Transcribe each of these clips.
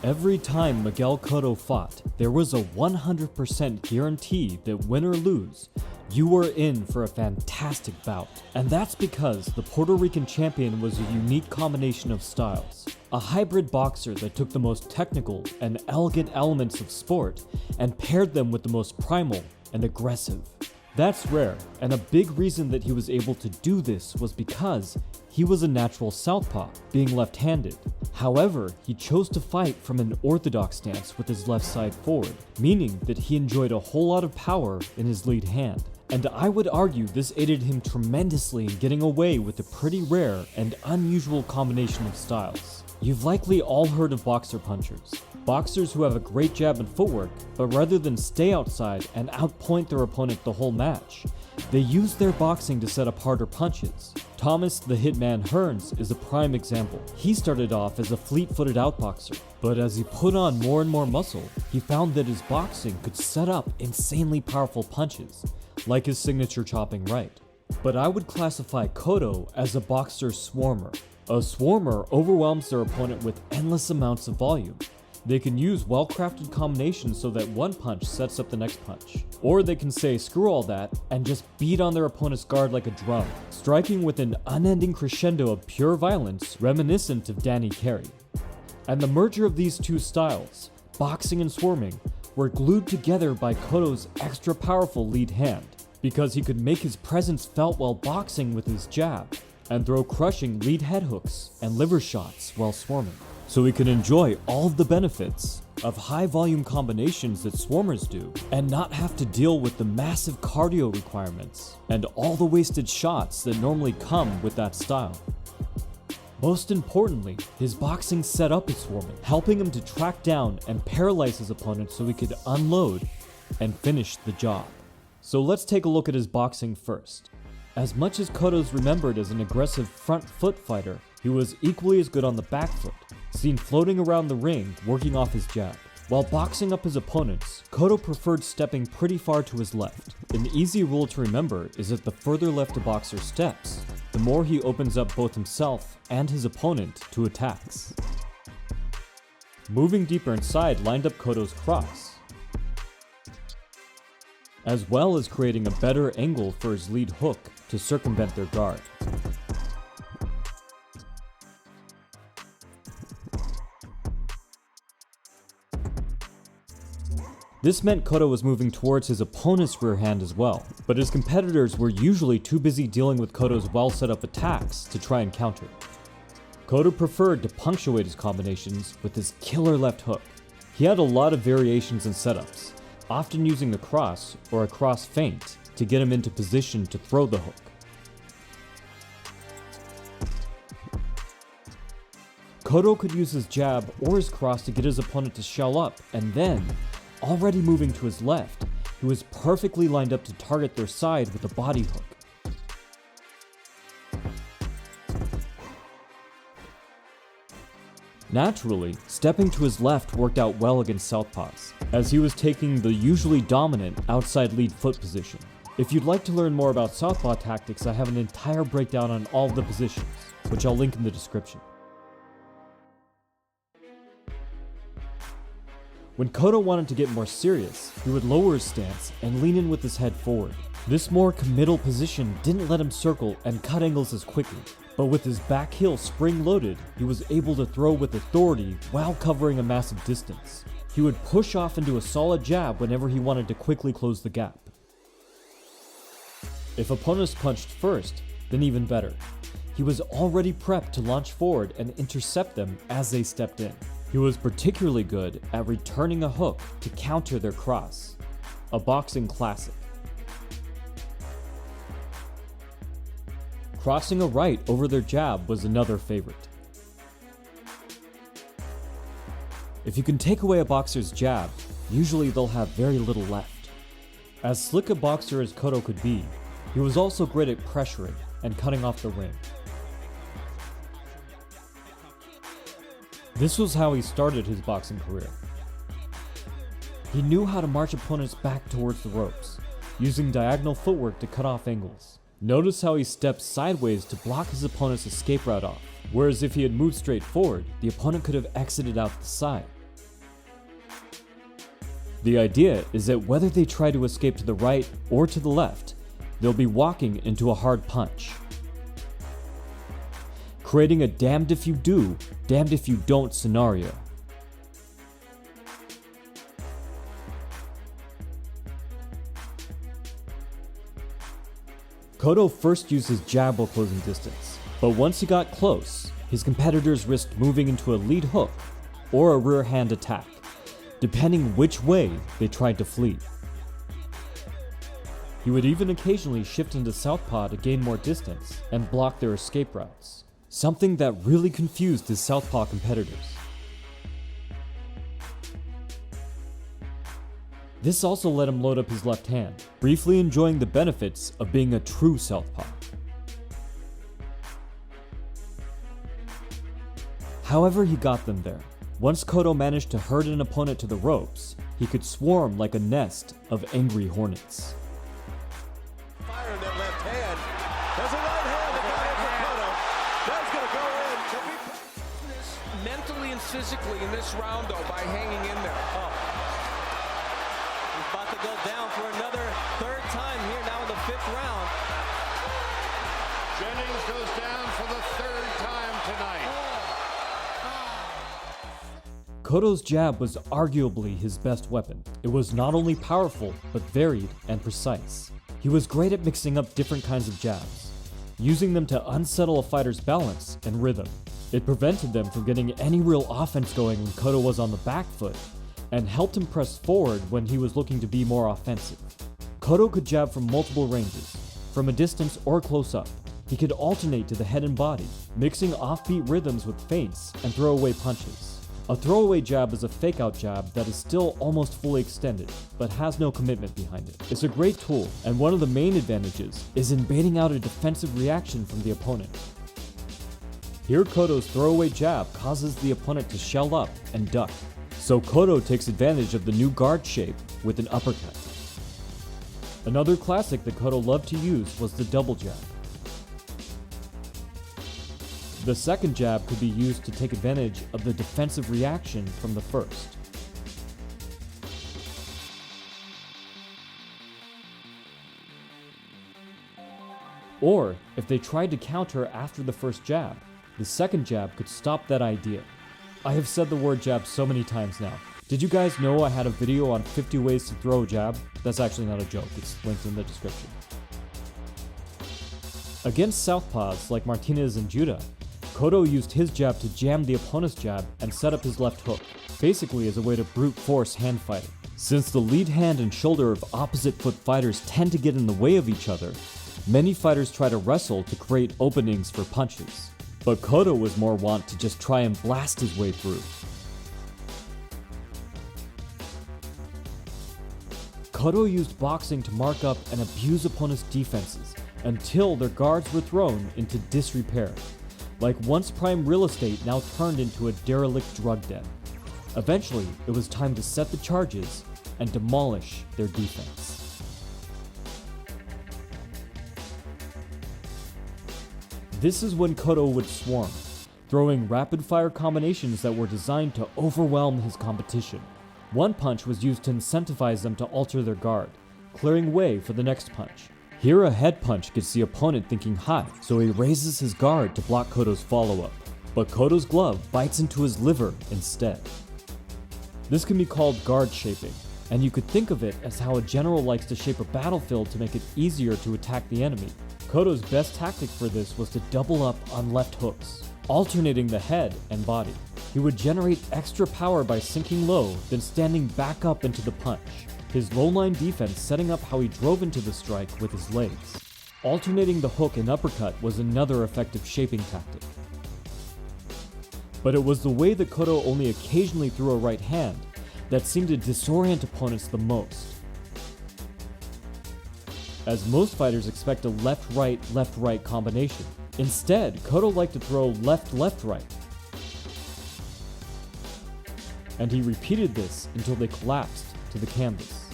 Every time Miguel Cotto fought, there was a 100% guarantee that win or lose, you were in for a fantastic bout. And that's because the Puerto Rican champion was a unique combination of styles. A hybrid boxer that took the most technical and elegant elements of sport and paired them with the most primal and aggressive. That's rare, and a big reason that he was able to do this was because he was a natural southpaw, being left-handed. However, he chose to fight from an orthodox stance with his left side forward, meaning that he enjoyed a whole lot of power in his lead hand. And I would argue this aided him tremendously in getting away with a pretty rare and unusual combination of styles. You've likely all heard of boxer punchers. Boxers who have a great jab and footwork, but rather than stay outside and outpoint their opponent the whole match, they use their boxing to set up harder punches. Thomas the Hitman Hearns is a prime example. He started off as a fleet-footed outboxer, but as he put on more and more muscle, he found that his boxing could set up insanely powerful punches, like his signature chopping right. But I would classify Cotto as a boxer swarmer. A swarmer overwhelms their opponent with endless amounts of volume. They can use well-crafted combinations so that one punch sets up the next punch. Or they can say screw all that and just beat on their opponent's guard like a drum, striking with an unending crescendo of pure violence reminiscent of Danny Carey. And the merger of these two styles, boxing and swarming, were glued together by Cotto's extra powerful lead hand, because he could make his presence felt while boxing with his jab, and throw crushing lead head hooks and liver shots while swarming. So he could enjoy all of the benefits of high volume combinations that swarmers do, and not have to deal with the massive cardio requirements and all the wasted shots that normally come with that style. Most importantly, his boxing set up his swarming, helping him to track down and paralyze his opponent so he could unload and finish the job. So let's take a look at his boxing first. As much as Cotto's remembered as an aggressive front foot fighter, he was equally as good on the back foot, seen floating around the ring working off his jab. While boxing up his opponents, Cotto preferred stepping pretty far to his left. An easy rule to remember is that the further left a boxer steps, the more he opens up both himself and his opponent to attacks. Moving deeper inside lined up Cotto's cross, as well as creating a better angle for his lead hook to circumvent their guard. This meant Cotto was moving towards his opponent's rear hand as well, but his competitors were usually too busy dealing with Cotto's well set up attacks to try and counter. Cotto preferred to punctuate his combinations with his killer left hook. He had a lot of variations and setups, often using a cross or a cross feint to get him into position to throw the hook. Cotto could use his jab or his cross to get his opponent to shell up, and then, already moving to his left, he was perfectly lined up to target their side with a body hook. Naturally, stepping to his left worked out well against southpaws, as he was taking the usually dominant outside lead foot position. If you'd like to learn more about southpaw tactics, I have an entire breakdown on all of the positions, which I'll link in the description. When Cotto wanted to get more serious, he would lower his stance and lean in with his head forward. This more committal position didn't let him circle and cut angles as quickly, but with his back heel spring-loaded, he was able to throw with authority while covering a massive distance. He would push off into a solid jab whenever he wanted to quickly close the gap. If opponents punched first, then even better. He was already prepped to launch forward and intercept them as they stepped in. He was particularly good at returning a hook to counter their cross, a boxing classic. Crossing a right over their jab was another favorite. If you can take away a boxer's jab, usually they'll have very little left. As slick a boxer as Cotto could be, he was also great at pressuring and cutting off the ring. This was how he started his boxing career. He knew how to march opponents back towards the ropes, using diagonal footwork to cut off angles. Notice how he stepped sideways to block his opponent's escape route off, whereas if he had moved straight forward, the opponent could have exited out the side. The idea is that whether they try to escape to the right or to the left, they'll be walking into a hard punch, creating a damned if you do, damned if you don't scenario. Cotto first used his jab while closing distance, but once he got close, his competitors risked moving into a lead hook or a rear hand attack, depending which way they tried to flee. He would even occasionally shift into southpaw to gain more distance and block their escape routes, something that really confused his southpaw competitors. This also let him load up his left hand, briefly enjoying the benefits of being a true southpaw. However he got them there. Once Cotto managed to herd an opponent to the ropes, he could swarm like a nest of angry hornets. Fire in that left hand. There's a right hand. The guy for Cotto. That's going to go in. Can we practice mentally and physically in this round, though, by hanging in there? Oh. He's about to go down for another third time here now in the 5th round. Jennings goes down for the 3rd time tonight. Cotto's jab was arguably his best weapon. It was not only powerful, but varied and precise. He was great at mixing up different kinds of jabs, using them to unsettle a fighter's balance and rhythm. It prevented them from getting any real offense going when Cotto was on the back foot, and helped him press forward when he was looking to be more offensive. Cotto could jab from multiple ranges, from a distance or close up. He could alternate to the head and body, mixing offbeat rhythms with feints and throwaway punches. A throwaway jab is a fake-out jab that is still almost fully extended, but has no commitment behind it. It's a great tool, and one of the main advantages is in baiting out a defensive reaction from the opponent. Here Cotto's throwaway jab causes the opponent to shell up and duck, so Cotto takes advantage of the new guard shape with an uppercut. Another classic that Cotto loved to use was the double jab. The second jab could be used to take advantage of the defensive reaction from the first. Or, if they tried to counter after the first jab, the second jab could stop that idea. I have said the word jab so many times now. Did you guys know I had a video on 50 ways to throw a jab? That's actually not a joke, it's linked in the description. Against southpaws like Martinez and Judah, Cotto used his jab to jam the opponent's jab and set up his left hook, basically as a way to brute force hand fighting. Since the lead hand and shoulder of opposite foot fighters tend to get in the way of each other, many fighters try to wrestle to create openings for punches. But Cotto was more wont to just try and blast his way through. Cotto used boxing to mark up and abuse opponents' defenses until their guards were thrown into disrepair, like once prime real estate now turned into a derelict drug den. Eventually, it was time to set the charges and demolish their defense. This is when Cotto would swarm, throwing rapid-fire combinations that were designed to overwhelm his competition. One punch was used to incentivize them to alter their guard, clearing way for the next punch. Here a head punch gets the opponent thinking high, so he raises his guard to block Cotto's follow-up. But Cotto's glove bites into his liver instead. This can be called guard shaping, and you could think of it as how a general likes to shape a battlefield to make it easier to attack the enemy. Cotto's best tactic for this was to double up on left hooks, alternating the head and body. He would generate extra power by sinking low, then standing back up into the punch. His low-line defense setting up how he drove into the strike with his legs. Alternating the hook and uppercut was another effective shaping tactic. But it was the way that Cotto only occasionally threw a right hand that seemed to disorient opponents the most, as most fighters expect a left-right combination. Instead, Cotto liked to throw left-right, and he repeated this until they collapsed to the canvas.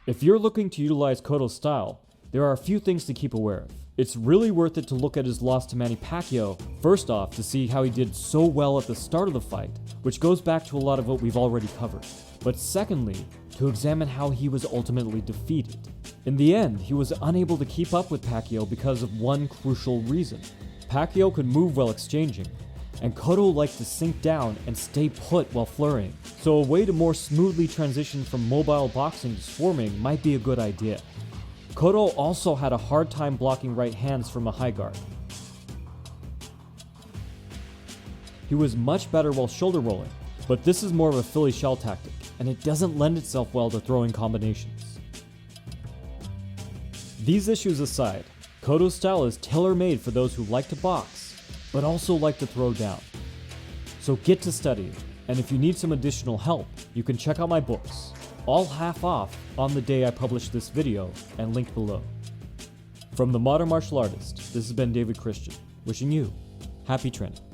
If you're looking to utilize Cotto's style, there are a few things to keep aware of. It's really worth it to look at his loss to Manny Pacquiao, first off to see how he did so well at the start of the fight, which goes back to a lot of what we've already covered, but secondly, to examine how he was ultimately defeated. In the end, he was unable to keep up with Pacquiao because of one crucial reason. Pacquiao could move while exchanging, and Cotto liked to sink down and stay put while flurrying, so a way to more smoothly transition from mobile boxing to swarming might be a good idea. Cotto also had a hard time blocking right hands from a high guard. He was much better while shoulder rolling, but this is more of a Philly shell tactic, and it doesn't lend itself well to throwing combinations. These issues aside, Cotto's style is tailor-made for those who like to box, but also like to throw down. So get to studying, and if you need some additional help, you can check out my books, all half off on the day I publish this video, and linked below. From the Modern Martial Artist, this has been David Christian, wishing you happy training.